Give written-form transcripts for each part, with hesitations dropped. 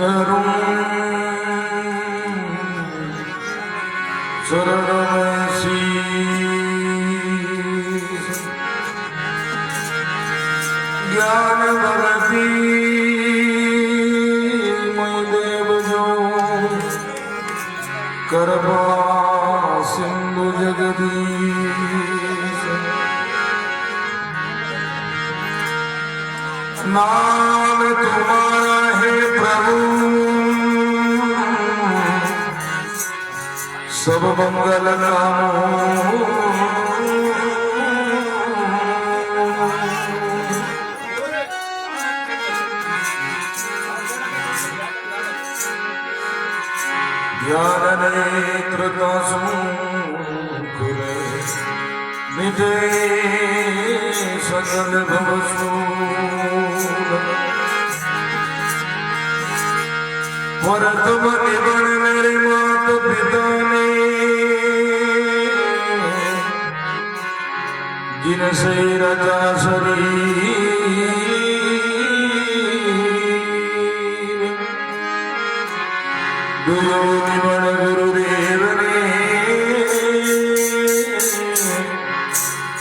सुंदरम शरणमसि ज्ञान भगति मय देव जो कृपा सिंधु जगदीश नाम तुम्हारा है प्रभु सब मंगल कामों ज्ञान नेत्र का सूखुर मिटे सकल भवसूल परतम निबण मेरे मात पिता ने जिनसे रचा शरीर दुयो निबण गुरुदेव ने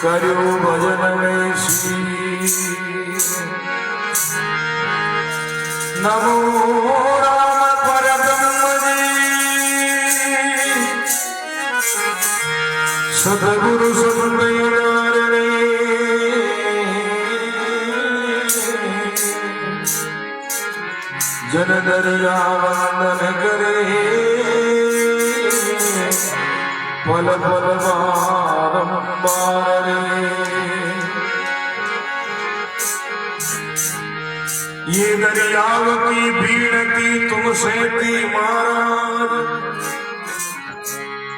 करो भजन में शीर नमो राम परब्रह्म जी सतगुरु संतयार रे जन दरिया वंदन करे पल पल बारंबार रे ये दरियाव की भीड़ की तुमसे थी महाराज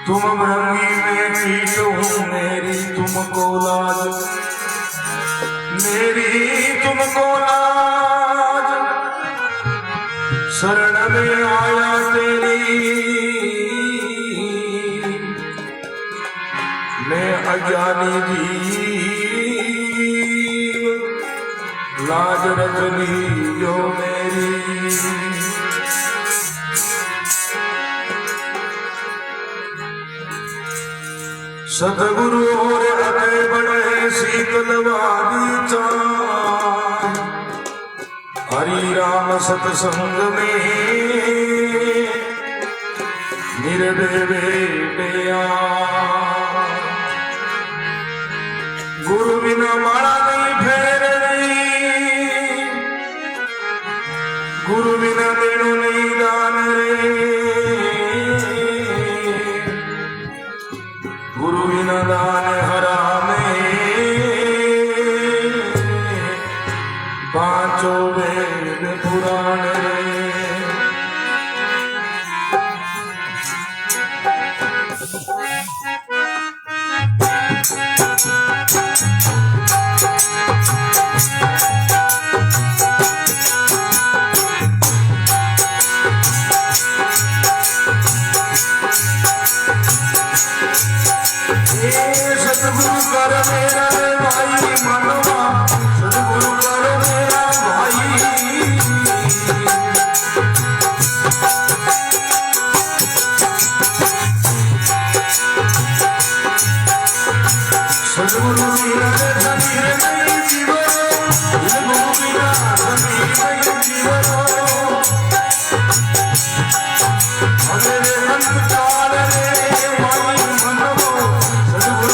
तुम भ्रमी में कीट हूँ मेरी तुमको लाज मेरी तुमको लाज शरण में आया तेरी मैं अज्ञानी जीव लाज रख ली जो मेरी सतगुरु और अगले बड़े शीतलवादी चार हरि राम सत्संग में निर्भय गुरु बिना माला नहीं फेर गुरु बिना देनो नहीं दान रे गुरु बिना दान हरामे पांचों वेद पुराण रे सतगुरु कर मेरा भाई मनवा सतगुरु कर मेरा भाई सतगुरु मेरा शरीर नहीं जीवन गुरु मेरा शरीर नहीं जीवन मेरे अंत काल रे भाई मनवा भाई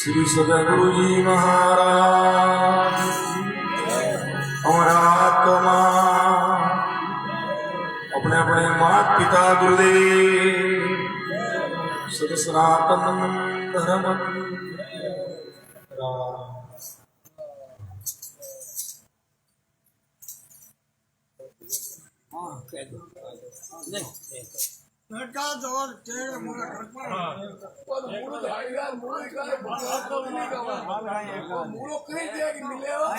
श्री सदगुरु जी महाराज हमारा आत्मा अपने अपने माता पिता गुरुदेव सत सनातन धर्म हाँ कह दो नहीं लड़का तो और तेरे मुंह में खटपट पर मूल भाई यार मूल का बात तो नहीं कवा मूल कहीं दिया कि मिलेगा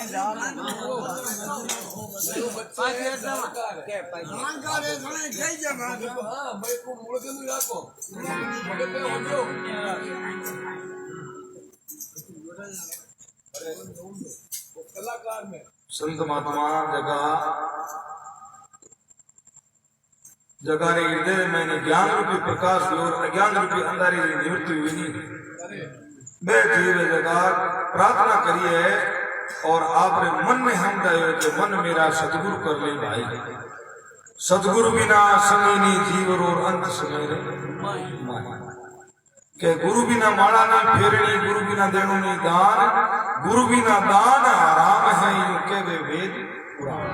जानकार है सुने कई जगह हां मैं को मूल के नहीं रखो मगर पे हो गयो अरे वो कलाकार में संत महात्मा जगह रे हृदय में ज्ञान रूपी प्रकाश की ओर अज्ञान रूपी अंधारी निवृत्ति हुई नहीं बैठी हुए जगह प्रार्थना करिए और आपने मन में हम दे कि मन मेरा सतगुरु कर ले भाई सतगुरु बिना समीनी जीव और अंत समेरे के गुरु बिना माला नहीं फेरनी गुरु बिना देणु नहीं दान गुरु बिना दान आराम है यूं के वे वेद पुराण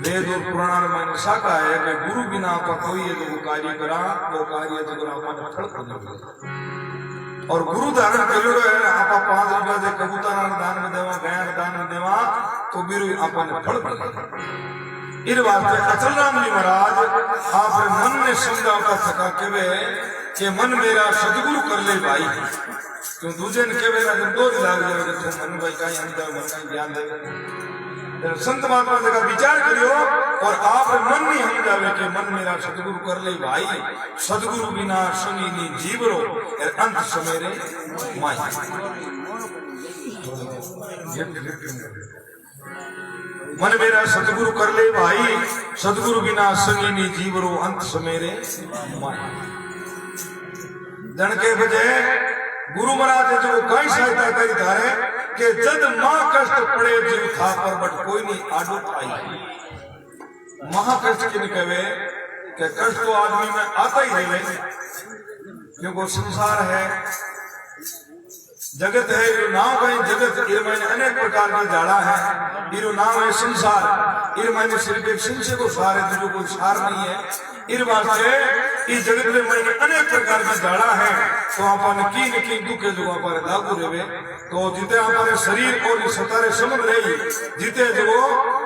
वेद और पुराण में शाखा है कि गुरु बिना का कोई जो कार्य करा वो कार्य जो अपन फल प्रदान और गुरु धारण करो है आपा 5 रुपया से कबूतर दान में देवा गाय दान में देवा तो बिरु अपन फल प्रदान इस वास्ते अचल राम जी महाराज आप मन में समझा का सका के वे कि मन मेरा सतगुरु कर ले भाई क्यों दूजे ने के वे ना दो लाग जाए तो मन भाई का हम मन का ज्ञान दे संत महात्मा जगह विचार करियो और आप मन नहीं हम जावे कि मन मेरा सतगुरु कर ले भाई सतगुरु बिना सुनी नी जीवरो अंत समेरे माई मन मेरा सतगुरु कर ले भाई सतगुरु बिना सुनी नी जीवरो अंत समेरे माई जन के बजाय गुरु महाराज जो कई सहायता करी धारे कि जद मां कष्ट पड़े जीव था पर बट कोई नहीं आडू आई महाकष्ट किन कहे कि कष्ट तो आदमी में आता ही रहे क्योंकि संसार है जगत है इरो नाम कहीं जगत इर मैंने अनेक प्रकार के जाड़ा है इरो नाम है संसार इर मैंने सिर्फ एक सिंसे को सार है जो कोई सार नहीं है इस वास्ते इस जगत में मैंने अनेक प्रकार के जाड़ा है तो अपन की दुख है जो हमारे लागू रहे तो जिते हमारे शरीर और सतारे समझ रही जिते जो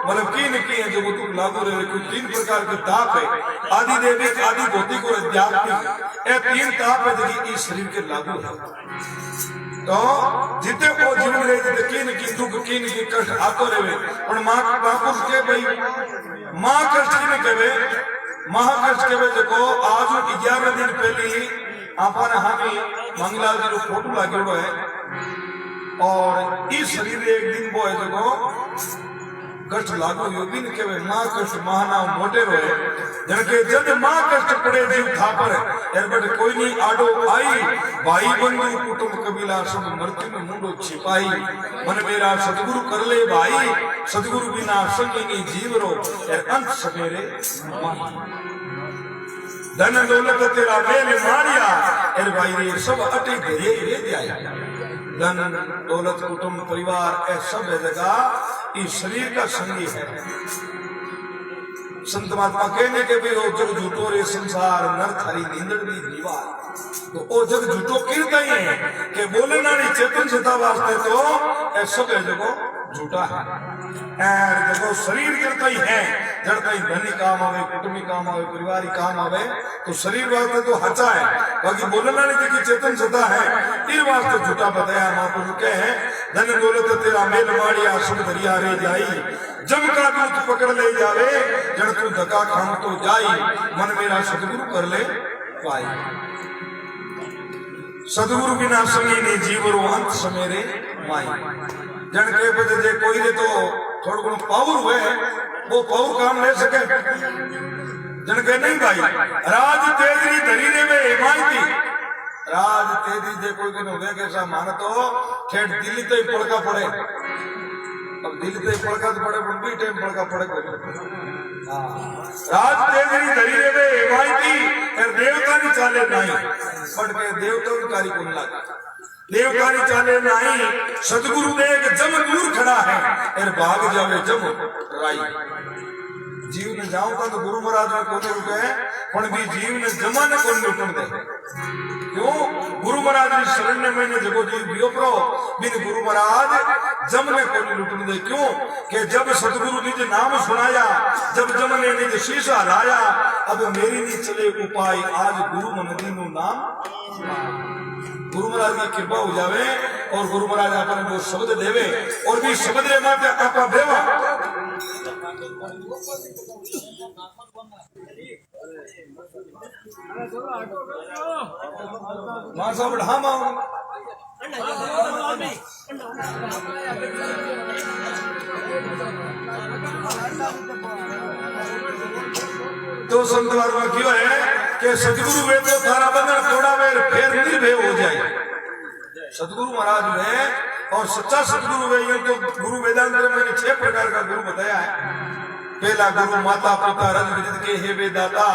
मतलब की है जो दुख लागू रहे कुछ 3 प्रकार के ताप है आदि देविक आदि भौतिक और अध्यात्मिक ये 3 ताप है जो इस शरीर के लागू है तो जिते वो जीवन रहे जिते की दुख की कष्ट आतो रहे पर मां बापुस के भाई मां कष्ट की कहे महाकष्ट के देखो आज 11 दिन पहले आपने हमें मंगलाल जी फोटो लागेड़ो है और इस शरीर एक दिन वो है देखो कष्ट लागू यो दिन के मां कष्ट महानाम मोटे रोए जनके जब मां कष्ट पड़े जीव था पर एरबट कोई नहीं आडो आई भाई बंधु कुटुंब कबीला सब मृत्यु में मुंडो छिपाई मन मेरा सतगुरु कर ले भाई सतगुरु बिना संगी नहीं जीवरो अंत समेरे धन दौलत तेरा मेल मारिया एर भाई रे सब अटे घरे रे जाए धन दौलत कुटुंब परिवार ए सब जगह इस शरीर का संगी है संत महात्मा कहने के भी हो जग झूठो रे संसार नर थारी नींदड़ी दीवार तो ओ जग झूठो कीर्ता ही है कि बोले ना चेतन सता वास्ते तो ए सब जगह झूठा है देखो शरीर गिरता ही है जड़ता ही धनी काम आवे कुटुंबी काम आवे परिवारी काम आवे तो शरीर वास्ते तो हचा है बाकी बोलना नहीं देखी चेतन सता है इस वास्ते झूठा बताया महापुरुष के हैं धन दौलत तेरा मेल माड़िया सुख दरिया रे जाई जब का दूध पकड़ ले जावे जड़ तू धक्का खाम तो जाई मन मेरा सतगुरु कर ले पाई सतगुरु बिना संगी नहीं जीवरो अंत समेरे माई जन के बजे जे कोई ने तो थोड़ा गुण पावर हुए वो पावर काम ले सके जन के नहीं भाई राज तेजरी धरी रे में हिमायती राज तेजरी जे कोई के होवे कैसा मान तो ठेठ दिल्ली तो पड़का पड़े अब दिल्ली तो पड़का तो पड़े भी टाइम पड़का पड़े राज तेजरी धरी रे में हिमायती देवता नहीं चाले नहीं बट के देवता कारी को लगा देवकारी चाले नहीं सतगुरु देख जम दूर खड़ा है एर भाग जावे जम राई जीव ने जाऊं तो गुरु महाराज ने कोने रुके पण भी जीव ने जमा ने कोने उठन दे क्यों गुरु महाराज ने शरण में मैंने जगो जीव बियो प्रो बिन गुरु महाराज जम ने कोई लुटने दे। क्यों कि जब सतगुरु निज नाम सुनाया, जब जम ने निज शीशा लाया, अब मेरी नहीं चले उपाय, आज गुरु मन दीनु नाम। गुरु महाराज की कृपा हो जावे और गुरु महाराज अपन वो शब्द देवे और भी शब्द रे माते आपा देवा। मां साहब ढामा तो संतवार में क्यों है कि सतगुरु वे तो थारा बंधन तोड़ा वे फिर निर्भय हो जाए। सतगुरु महाराज में और सच्चा सतगुरु वे यूं तो गुरु वेदांत में मैंने 6 प्रकार का गुरु बताया है। पहला गुरु माता पिता रज विदित के हे वेदाता,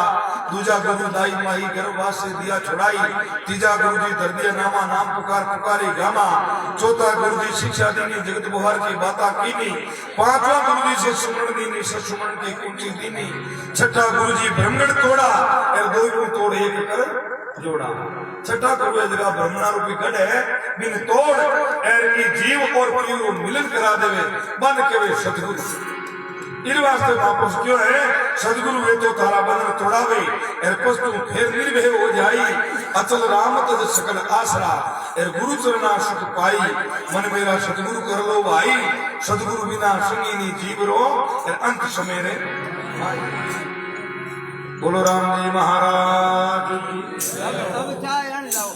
दूजा गुरु दाई माही गर्भवास से दिया छुड़ाई, तीजा गुरु जी धर दिया नामा नाम पुकार पुकारी गामा, चौथा गुरु जी शिक्षा दीनी जगत बुहार की बाता कीनी, पांचवा गुरु जी से सुमरण दीनी ससुमरण की कुंची दीनी, छठा गुरु जी ब्रह्मण तोड़ा और दो को तोड़ एक कर जोड़ा। छठा गुरु जगह ब्रह्मणा रूपी गढ़ है बिन तोड़ एर की जीव और पीर मिलन करा देवे बन के वे सतगुरु। इन वास्ते वापस क्यों है सदगुरु वे तो थारा बंधन तोड़ावे एर पस्तु फिर निर्भय हो जाई, अचल राम तज सकल आसरा एर गुरु चरणा सुख पाई, मन मेरा सदगुरु कर लो भाई, सदगुरु बिना संगीनी जीव रो एर अंत समय रे भाई। बोलो राम जी महाराज अब चाय आने लाओ।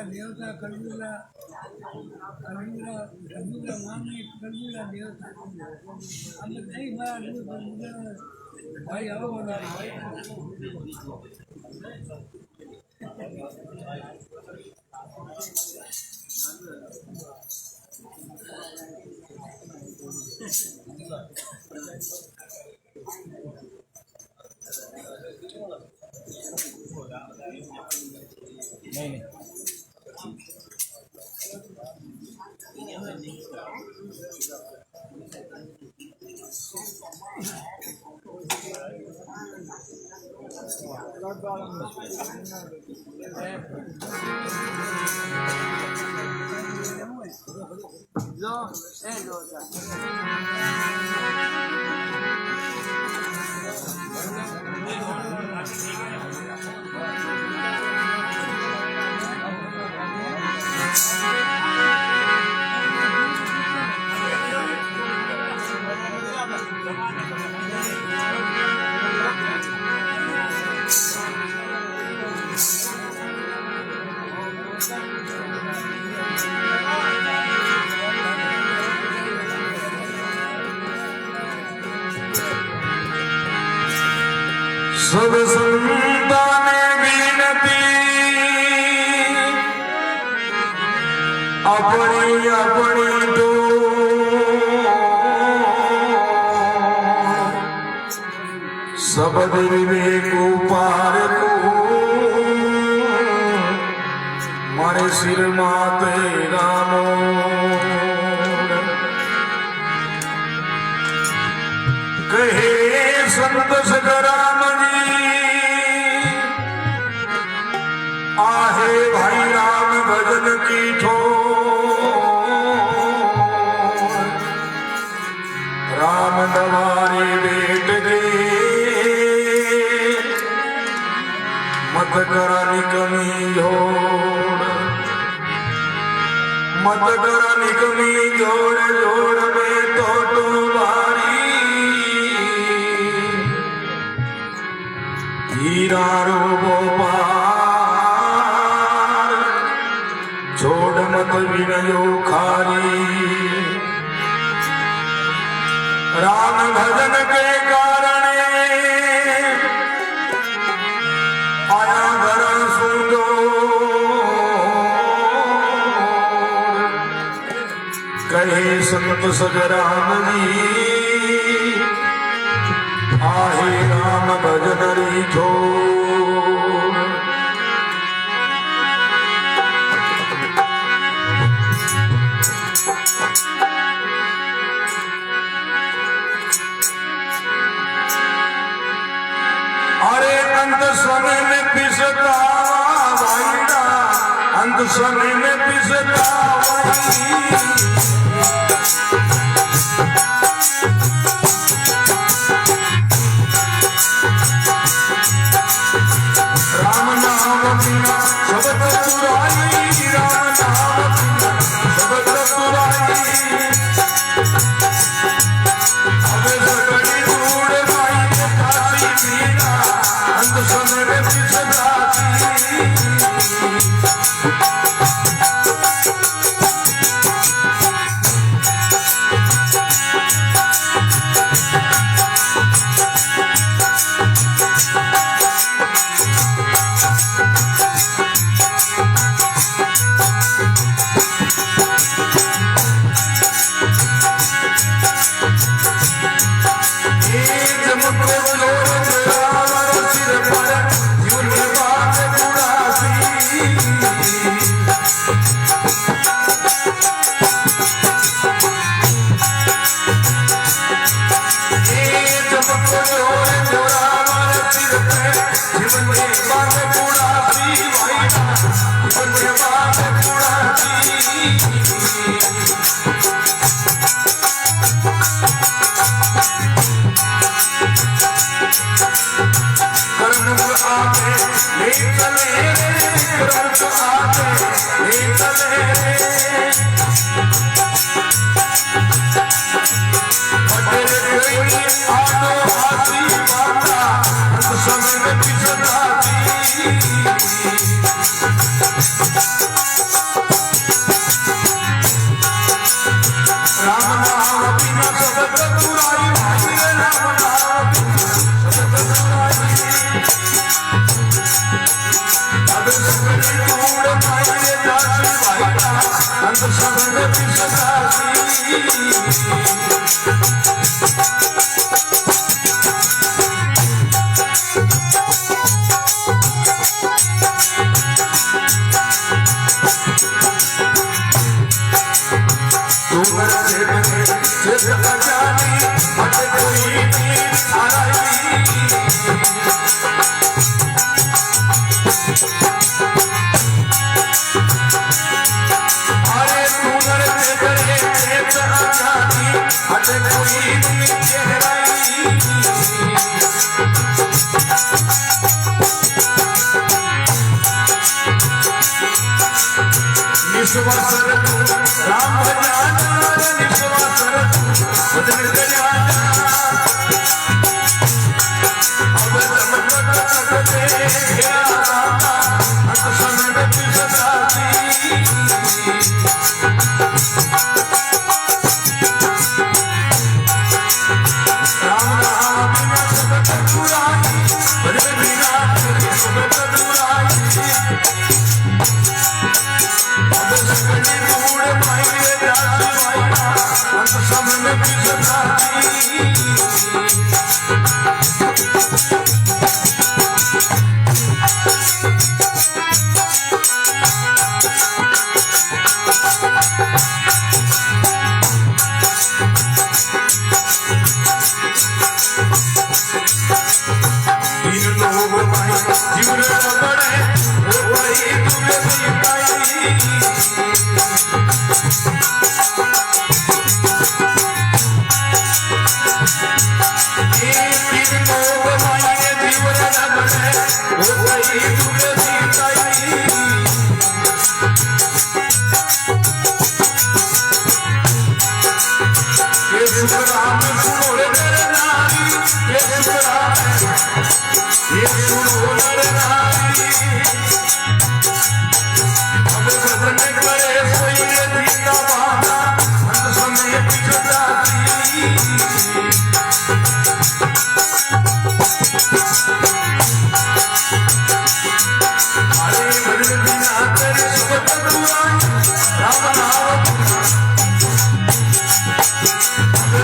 देवता कलयुगा माने कलयुगा देवता हम नहीं भाई आओ नहीं सब संतान विनती अपनी अपनी दो सब विवेक पार को मारे सिर माते रामो कहे संत सगराम आहे भाई राम भजन की ठोर राम दवारी बेट गए मत करानी कमी जोड़ मत करानी कमी जोड़ जोड़ में तो भारी हीरारो गोपाल छोड़ मत विनयो खारी राम भजन के कारण आया घर सुंदो कहे संत सजराम जी आहे राम भजन रीठो अरे अंत समय में पिसता वाइडा अंत समय में पिसता वाई राम नाम बिना शब्द तुराई राम नाम बिना शब्द तुराई अबे सकड़ी दूर माई काशी बिना अंत समय में पिसदाती ये सुनो नर नारी अब भजन करे सोई ने दीता बांधा अंत समय पीछे जाती अरे भजन बिना तेरे सब तत्वा राम नाम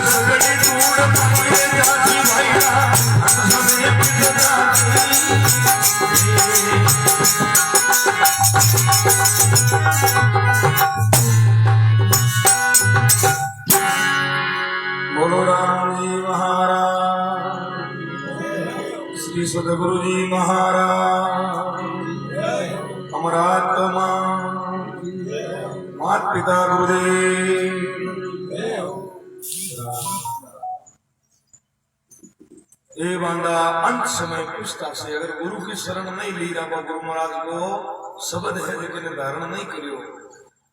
सगड़ी दूर पहुंचे जाती भैया अंत समय पीछे जाती बोलो राम जी महाराज श्री सदगुरु जी महाराज अमरात्मा मात पिता गुरुदेव ये बांधा अंत समय पूछता से अगर गुरु की शरण नहीं ली रहा गुरु महाराज को शब्द है लेकिन धारण नहीं करियो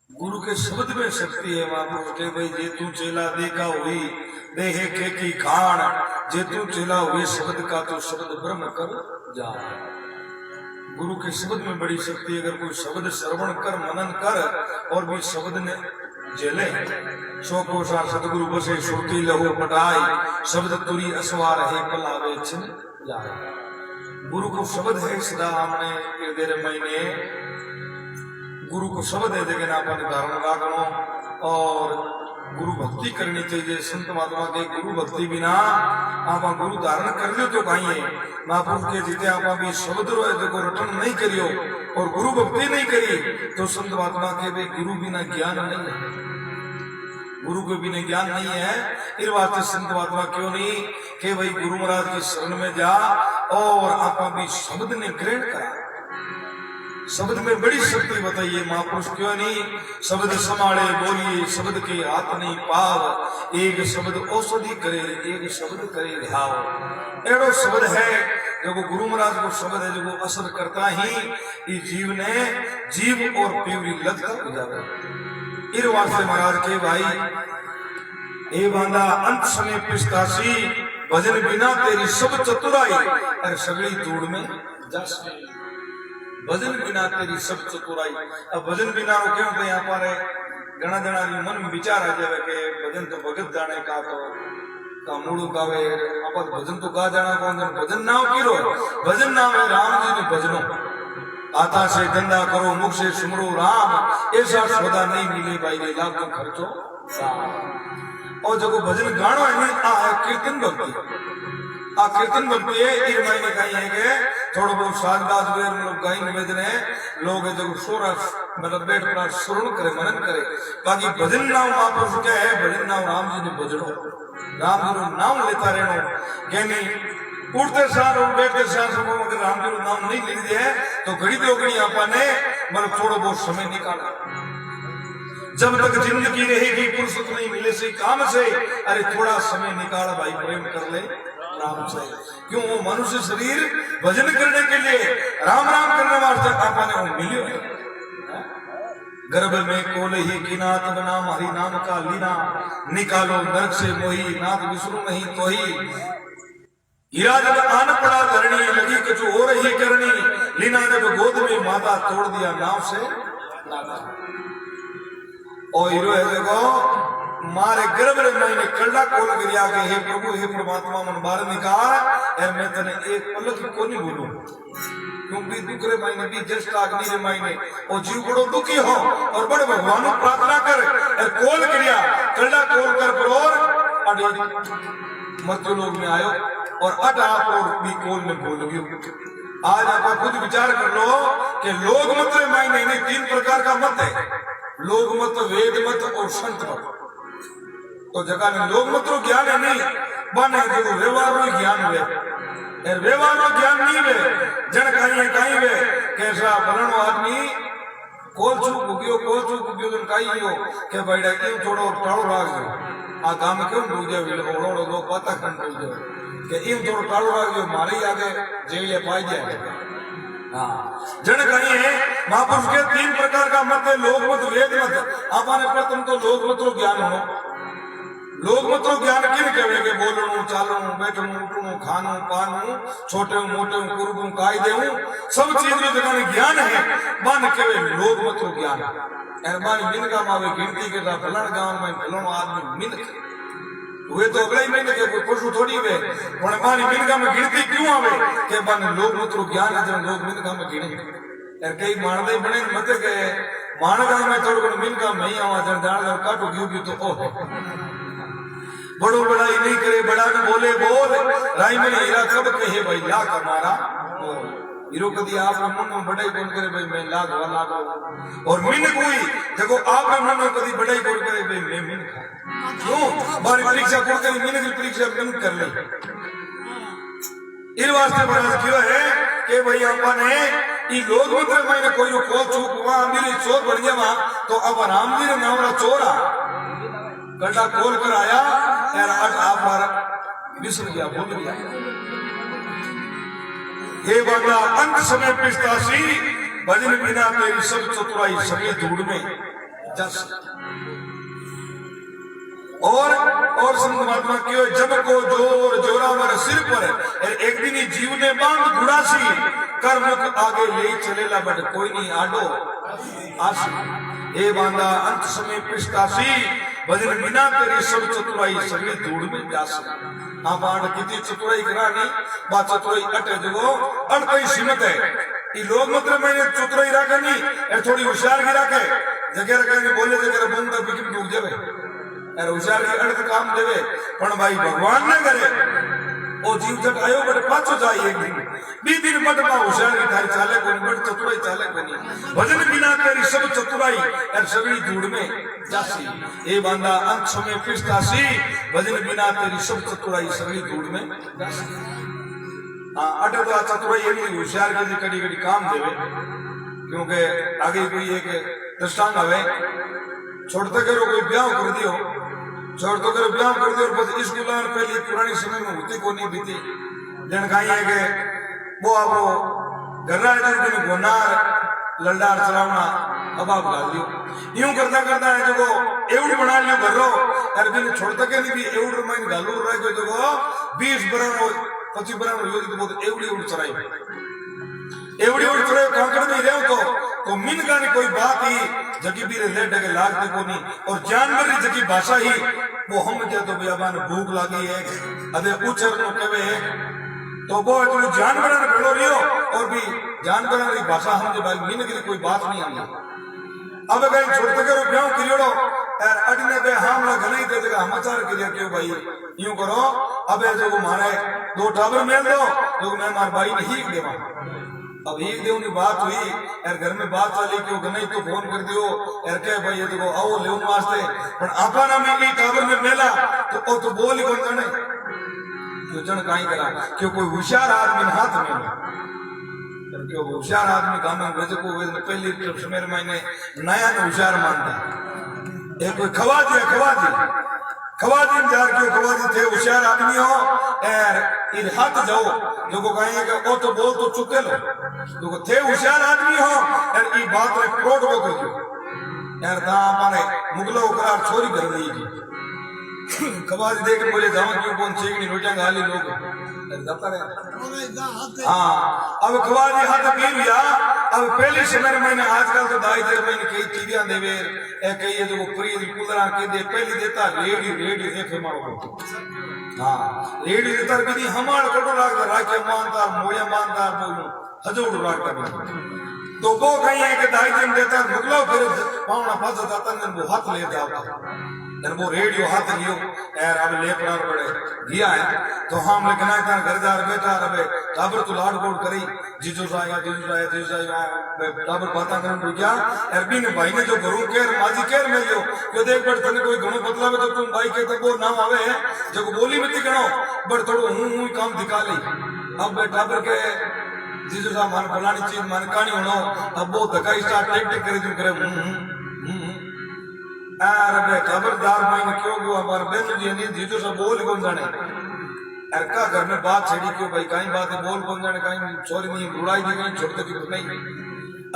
गुरु के शब्द में शक्ति है महापुरुष के भाई जे तू चेला देखा हुई देहे के की खान जे तू चेला हुई शब्द का तो शब्द ब्रह्म कर जा गुरु के शब्द में बड़ी शक्ति अगर कोई शब्द श्रवण कर मनन कर और भी शब्द ने जेले सो कोशा सतगुरु बसे श्रुति लहो पटाई शब्द तुरी असवार है पलावे छिन जाए गुरु को शब्द है सदा हमने देर महीने गुरु को शब्द है लेकिन आपने धारण करना और गुरु भक्ति करनी चाहिए संत महात्मा के गुरु भक्ति बिना आप गुरु धारण कर लो तो कहीं है महापुरुष के जीते आप भी शब्द रोए देखो रटन नहीं करियो और गुरु भक्ति नहीं करी तो संत महात्मा के भी गुरु बिना ज्ञान नहीं है गुरु के बिना ज्ञान नहीं है इस वास्ते संत महात्मा क्यों नहीं कि भाई गुरु महाराज की शरण में जा और आप भी शब्द ने ग्रहण करा शब्द में बड़ी शक्ति बताइए महापुरुष क्यों नहीं शब्द संभाले बोलिए शब्द के हाथ नहीं पाव एक शब्द औषधि करे एक शब्द करे ध्याव एड़ो शब्द है जो गुरु महाराज को शब्द है जो असर करता ही जीव ने जीव और पीवरी लग कर जावे इस वास्ते महाराज के भाई ए बांधा अंत समय पिस्तासी भजन बिना तेरी सब चतुराई अरे सगड़ी दूर में जस भजन बिना तेरी सब चतुराई अब भजन बिना रो क्यों तो यहाँ पर घना जना मन में विचार आ जाए कि भजन तो भगत जाने का मूड़ गावे आप भजन तो गा जाना कौन भजन नाम की रो भजन नाम है राम जी ने भजनो आता से धंधा करो मुख से सुमरो राम ऐसा सौदा नहीं मिले भाई ने लाख तो खर्चो और जो भजन गानो है आ कीर्तन भक्ति आ कीर्तन भक्ति है इस महीने कहीं है के थोड़ा बहुत साजदास वेर मतलब गाय निवेदन है लोग जो सोरा मतलब बैठ कर श्रवण करे मनन करे बाकी भजन नाम महापुरुष क्या है भजन नाम राम जी ने भजनो राम जी नाम लेता रहना कहनी उठते सार और बैठते सार सबको अगर राम जी नाम नहीं ले दिया है तो घड़ी दो घड़ी आपने मतलब थोड़ा बहुत समय निकाला जब तक जिंदगी रहेगी फुर्सत नहीं मिले से काम से अरे थोड़ा समय निकाला भाई प्रेम कर ले राम से क्यों वो मनुष्य शरीर भजन करने के लिए राम राम करने वास्ते आपने वो मिलियो गर्भ में कोल ही की नाथ नाम हरि नाम का लीना निकालो नरक से मोही नाथ विष्णु नहीं तो ही हीरा जब आन पड़ा धरणी लगी कुछ हो रही करनी लीना जब गोद में माता तोड़ दिया नाव से नादा और हीरो है देखो मारे गर्भ रे महीने कल्ला कोल गिरिया के हे प्रभु हे परमात्मा मन बाहर निकाल और मैं तने एक पलक को नहीं बोलूं क्योंकि दुख रे महीने भी जस्ट अग्नि रे महीने और जीव बड़ो दुखी हो और बड़े भगवान को प्रार्थना कर और कोल गिरिया कल्ला कोल कर परोर अड़ी मृत्यु लोग में आयो और अट आप और भी कोल में बोल गयो आज आप खुद विचार कर लो कि लोग मत मायने नहीं तीन प्रकार का मत है लोग मत वेद मत और संत मत तो जगह में लोग मत ज्ञान है नहीं बने जो व्यवहार में ज्ञान हुए व्यवहार में ज्ञान नहीं हुए जन कहीं वे कैसा बननो आदमी कोलचू कुगियो जन कहीं हो के बैठा क्यों थोड़ो टाड़ो राख दो आ गांव क्यों बुझे ओड़ो लोग पता कन बोल दो के इन थोड़ो टाड़ो राख दो मारे आगे जेले पाई जाए हाँ जन कहीं है महापुरुष के तीन प्रकार का मत है लोक मत वेद मत आपने प्रथम तो लोक मत ज्ञान हो लोग मतलब ज्ञान किन कहे के बोलणु चालणु बैठणु उठणु खाणु पाणु छोटे मोटे कुरबू कायदे सब चीज जो जगह ज्ञान है बन के लोग मतलब ज्ञान एरबानी मिनका मावे गिनती के फलन गांव में फलन आदमी मिन वे तो अगले महीने के कोई पशु थोड़ी वे पण मानी मिनका में गिनती क्यों आवे के बन लोग मतलब ज्ञान है लोग मिनका में गिने यार कई मानदे बने मत के मानगा में थोड़ा मिनका में ही आवा जन जान काटो क्यों तो ओ बड़ो बड़ाई नहीं करे बड़ा न बोले बोल राई में हीरा कब कहे भाई लाख हमारा हीरो कदी आप मन में बड़ाई बोल करे भाई मैं लाख वाला और मिन कोई देखो आप मन में कदी बड़ाई बोल करे भाई मैं मिन क्यों बारी परीक्षा को करी मिन की परीक्षा मिन कर ले इस वास्ते बड़ा क्यों है कि भाई अपने ई लोग मित्र मैंने कोई को चूक वहां मेरी चोर बढ़ गया तो अब रामवीर नामरा चोरा गड्ढा खोल कर आया यार आज आप बार विसर गया भूल गया हे बाबा अंत समय पिस्तासी भजन बिना तेरी सब चतुराई सभी धूड़ में जस और संत महात्मा क्यों जब को जोर जोरावर सिर पर एक दिन ही जीव ने बांध गुड़ासी कर मुख आगे ले चलेला बट कोई नहीं आडो आसी हे बांधा अंत समय पिस्तासी भजन बिना तेरी सब चतुराई सभी धूड़ में जासी हाँ बाढ़ कितनी चतुराई करानी बा चतुराई अटे जगो अड़कई सीमित है ये लोग मतलब मैंने चतुराई रखा नहीं थोड़ी होशियार की रखे जगह रखे बोले जगह बंद बिकिन डूब जावे यार होशियार की अड़क काम देवे पण भाई भगवान ने करे ओ जीव जट आयो बट पाछो जाए एक दिन बी दिन बट मा होशियार की थारी चाले कोनी बट चतुराई चाले कोनी भजन बिना तेरी सब चतुराई यार सभी धूड़ में जासी ए बांधा अंत समय पिस्तासी भजन बिना तेरी सब चतुराई सभी धूड़ में जासी हां अटे तो चतुराई एनी होशियार की कड़ी कड़ी काम देवे क्योंकि आगे कोई एक दृष्टांत हवे छोड़ते करो कोई ब्याह कर दियो छोड़ते करो ब्याह कर दियो और बस स्कूल में पहले पुरानी समय में होती को नहीं बीती जन कहीं है के वो आपको घर्रा है जो गोनार ललडार चलावना अब आप डाल दियो यूं करता करता है जो एवड बना लियो घरो यार बिन छोड़ते के नहीं भी एवड में डालू रहा है जो 20 बरन 25 बरन हो तो बहुत एवड चराई एवडी एवडी चढ़े कांकड़ में रहो तो मिन गानी कोई बात ही जगी भी ले डगे लाग दे कोनी और जानवर की जगी भाषा ही वो हम क्या तो बियाबान भूख लागी है अदे उचर नो कवे तो वो जो जानवर ने भेड़ो रियो और भी जानवर की भाषा हम जो भाई मिन की कोई बात नहीं आनी अब कहीं छोड़ते करो ब्याह करियोड़ो यार अडने पे हमला घनाई दे देगा समाचार के लिए क्यों भाई यूं करो अबे जो मारे 2 टाबर मेल दो जो मैं मार भाई नहीं देवा अब एक दिन की बात हुई यार घर में बात चली क्यों गने तो फोन कर दियो यार कह भाई ये देखो आओ लेउन वास्ते पण आपा ना में ई टावर में मेला तो ओ तो बोल ही कोन जाने क्यों जन काई करा क्यों कोई होशियार आदमी हाथ में पर क्यों होशियार आदमी गाना वेज को वेज पहली ट्रिप में मैंने नया होशियार मानता एक कोई खवाजी जार क्यों खवाजी थे होशियार आदमी हो यार इन हाथ जाओ जो को कहेंगे कि ओ तो बोल तो चुके लो जो थे होशियार आदमी हो यार ई बात रे प्रोड हो गयो यार दा माने मुगलो करार छोरी कर ली जी खवाजी देख बोले जाओ क्यों कौन चेगनी रोटियां गाली लोग जाता रहे हां अब खवाजी हाथ पीर गया अब पहले समय मैंने आजकल तो दाई देर मैंने कई चीडियां देवे ए कई ये जो प्रीत कुदरा के दे पहले देता रेडी देखे मारो हां रेडी देता कदी हमार कोटो लाग राखे मानता मोया मानता बोलो हजूर राखता तो वो कहीं है कि दाई दिन देता मुगलो फिर पावना फंस जाता ने वो हाथ ले जाता जब वो रेडियो हाथ लियो यार अब ले पर पड़े दिया है तो हम लेकिन ना घर जा बैठा रहे टाबर तो लाड गोड करी जीजू जाएगा टाबर बात करन क्या यार बिन भाई ने जो घरों केर माजी केर में लियो जो देख बड़ तने कोई घणो बदला में तो तुम भाई के तक वो नाम आवे है जो बोली मत गणो बड़ थोड़ो हूं काम दिखा ली अब टाबर के जीजू सा मन फलानी चीज मन कानी होनो अब वो धक्का स्टार्ट टेक करे जो करे अरे खबरदार मैंने क्यों गो हमारे बहन जी नहीं जीजू से बोल कौन जाने यार का घर में बात छेड़ी क्यों भाई कहीं बात है बोल कौन जाने कहीं छोरी नहीं बुराई नहीं कहीं छोड़ते क्यों नहीं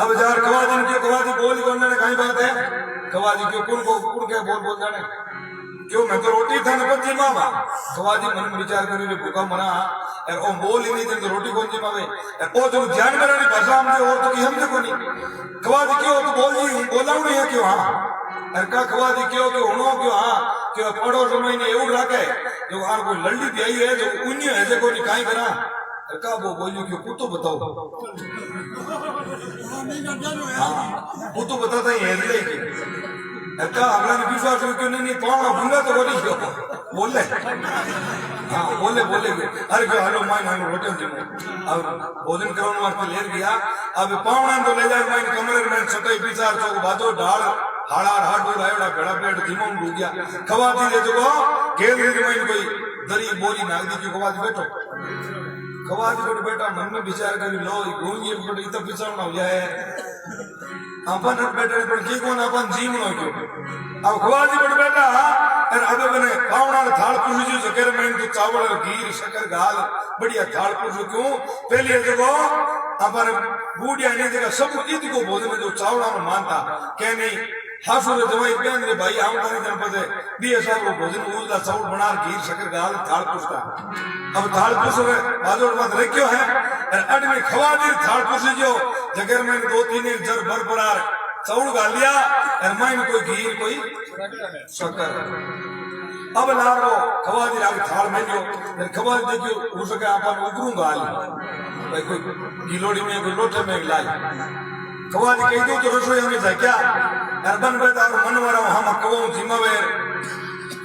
अब जार खवाजी क्यों खवाजी बोल कौन जाने कहीं बात है खवाजी क्यों कुल को कुल के बोल जाने क्यों मैं तो रोटी था न पची मावा खवाजी मन में विचार करी रे भूखा मना और ओ बोल ही नहीं तो रोटी कौन जिमावे और ओ जो ध्यान में रहनी भाषा हम और तो की हम देखो नहीं खवाजी क्यों तो बोल जी हूं बोला नहीं है क्यों हां और का खवाजी क्यों कि होनो क्यों हां क्यों पड़ो समय ने એવું રાખે जो हां कोई लल्ली भी आई है जो उन्हीं है जे कोई काई करा का वो बोलियो क्यों कुतो बताओ वो तो बताता ही है ले के का अगला ने विश्वास क्यों नहीं पावना भूंगा तो बोली क्यों बोले हाँ बोले बोले अरे क्यों हेलो माइन हम रोटी जिमो अब भोजन करने वास्ते ले गया अब पावना तो ले जाए माइन कमरे में सटाई विचार चौक बाजो ढाल हाड़ा हाडो रायड़ा भेड़ा पेट जिमो डूब गया खवाती दे जो केल रे माइन कोई दरी बोली नाग दी की खवाती बैठो खवाती बैठ बेटा मन में विचार करी लो गोंगी बैठ इतना विचार ना हो जाए अपन बैठे पर की कोन अपन जीव नो क्यों अब खवाजी बैठ बेटा और अब बने पावना थाल पूछ जो जकर में तो चावल घी शक्कर गाल बढ़िया थाल पूछ क्यों पहले देखो अपन बूढ़िया ने देखा सब ईद को भोजन जो चावड़ा में मानता के नहीं हासुर जवाई बहन रे भाई आऊं करे जन पदे दिए सब भोजन उजला चावल बना घी शक्कर गाल थाल पूछता अब थाल पूछ रे बाजोड़ मत रखियो है और अड में खवाजी थाल पूछ जो जगर में दो तीन जर भर परार चावल गाल लिया और माइन कोई घी कोई शक्कर अब लारो खवाजी राग थाल में जो खवाजी देखियो हो सके अपन उगरू गाल भाई कोई गिलोड़ी में कोई लोटे में लाई खवाजी कही दो तो रसोई हमें जाए क्या अरबन बेटा और मन वाला हम कहो जिम्मेवार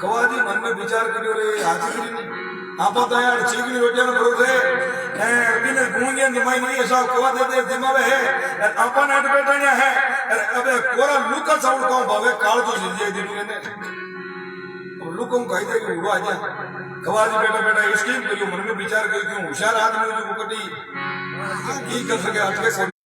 खवाजी मन में विचार करियो रे हाजिरी आप तो यार चिकनी रोटियां न करो थे बिना गूंगे निमाई नहीं ऐसा कवा दे जिम्मेवार है अपन हट बैठा है अबे कोरा लुका साउंड का भावे काल तो जिंदगी दिन ने लुकों कह दे कि उड़ो आजा खवाजी बेटा बेटा स्कीम करियो मन में विचार करियो क्यों होशियार आदमी जो मुकटी की कर सके आज के